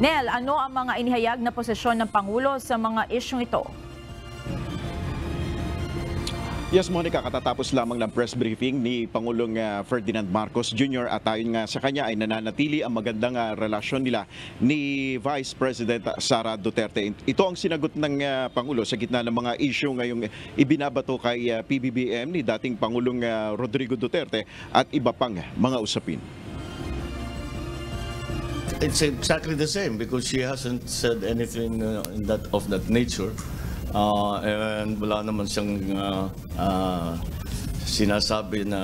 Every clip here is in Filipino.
Nel, ano ang mga inihayag na posisyon ng Pangulo sa mga isyong ito? Yes, Monica, katatapos lamang ng press briefing ni Pangulong Ferdinand Marcos Jr. at ayon nga sa kanya ay nananatili ang magandang relasyon nila ni Vice President Sara Duterte. Ito ang sinagot ng Pangulo sa gitna ng mga issue ngayong ibinabato kay PBBM ni dating Pangulong Rodrigo Duterte at iba pang mga usapin. It's exactly the same because she hasn't said anything of that nature. And wala naman siyang sinasabi na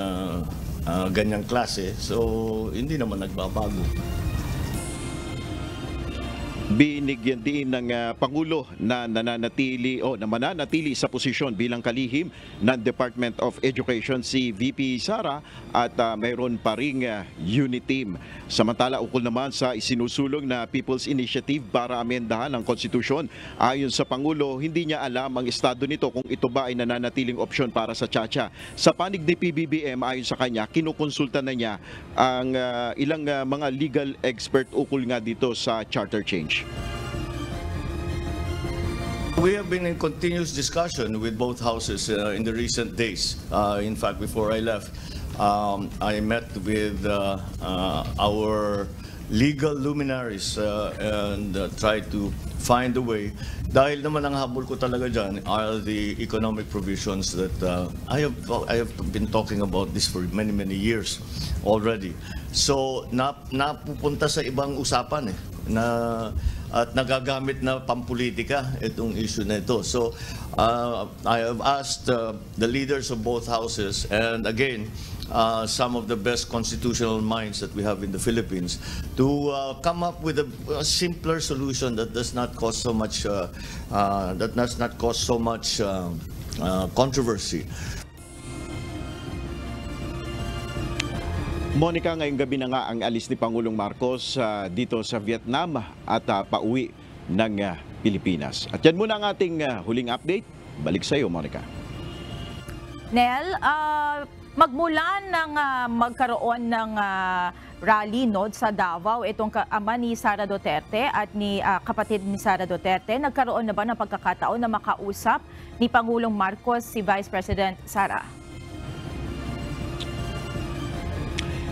ganyang klase. So, hindi naman nagbabago. Binigyan din ng Pangulo na mananatili sa posisyon bilang kalihim ng Department of Education si VP Sara at mayroon pa ring unit team. Samantala, ukol naman sa isinusulong na People's Initiative para amendahan ang konstitusyon. Ayon sa Pangulo, hindi niya alam ang estado nito kung ito ba ay nananatiling opsyon para sa Tsa-Tsa. Sa panig ni PBBM, ayon sa kanya, kinukonsulta na niya ang ilang mga legal expert ukol nga dito sa charter change. We have been in continuous discussion with both houses in the recent days. In fact, before I left, I met with our legal luminaries and tried to find a way. Dahil naman ang habol ko talaga dyan are the economic provisions that I have been talking about this for many years already. So napupunta sa ibang usapan at nagagamit na pampolitika itong issue na ito. So I have asked the leaders of both houses and again some of the best constitutional minds that we have in the Philippines to come up with a simpler solution that does not cause so much controversy. Monica, ngayong gabi na nga ang alis ni Pangulong Marcos dito sa Vietnam at pauwi ng Pilipinas. At yan muna ang ating huling update. Balik sa iyo, Monica. Nel, magmula ng magkaroon ng rally sa Davao, itong ama ni Sara Duterte at ni kapatid ni Sara Duterte, nagkaroon na ba ng pagkakataon na makausap ni Pangulong Marcos si Vice President Sara?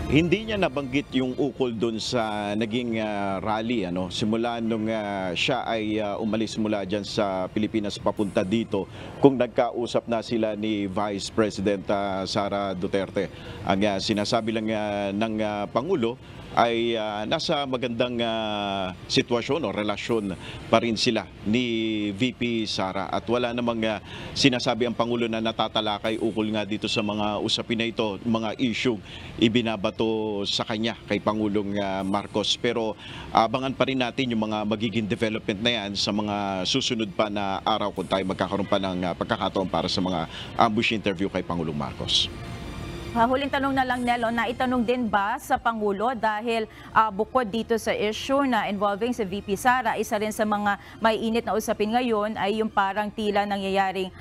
Hindi niya nabanggit yung ukol doon sa naging rally. Simula nung siya ay umalis mula dyan sa Pilipinas papunta dito, kung nagkausap na sila ni Vice President Sara Duterte. Ang sinasabi lang ng Pangulo ay nasa magandang sitwasyon o relasyon pa rin sila ni VP Sara. At wala namang sinasabi ang Pangulo na natatalakay ukol nga dito sa mga usapin na ito, mga issue ibinabato sa kanya kay Pangulong Marcos. Pero abangan pa rin natin yung mga magiging development na yan sa mga susunod pa na araw kung tayo magkakaroon pa ng pagkakataon para sa mga ambush interview kay Pangulong Marcos. Huling tanong na lang, Nelo, naitanong din ba sa Pangulo dahil bukod dito sa issue na involving si VP Sara, isa rin sa mga may init na usapin ngayon ay yung parang tila nangyayaring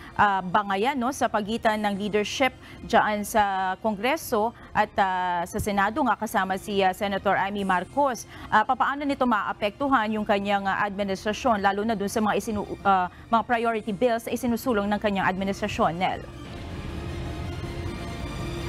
bangayan sa pagitan ng leadership dyan sa Kongreso at sa Senado nga kasama si Senator Amy Marcos. Paano nito maapektuhan yung kanyang administrasyon, lalo na dun sa mga priority bills na isinusulong ng kanyang administrasyon, Nel?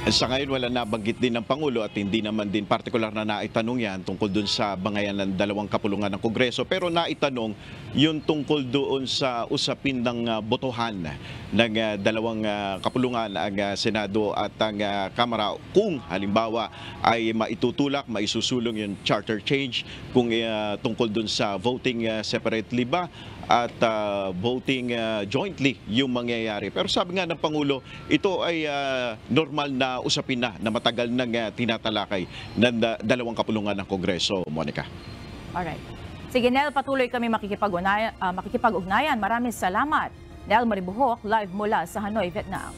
Sa ngayon, wala nabanggit din ng Pangulo at hindi naman din partikular na naitanong yan tungkol doon sa bangayan ng dalawang kapulungan ng Kongreso. Pero naitanong yung tungkol doon sa usapin ng botohan ng dalawang kapulungan, ang Senado at ang Kamara, kung halimbawa ay maitutulak, maisusulong yung charter change, kung tungkol doon sa voting separately ba at voting jointly yung mangyayari. Pero sabi nga ng Pangulo, ito ay normal na usapin na matagal nang tinatalakay ng dalawang kapulungan ng Kongreso, Monica. Alright. Sige, Nel, patuloy kami makikipag-ugnayan. Maraming salamat. Nel Maribuhok, live mula sa Hanoi, Vietnam.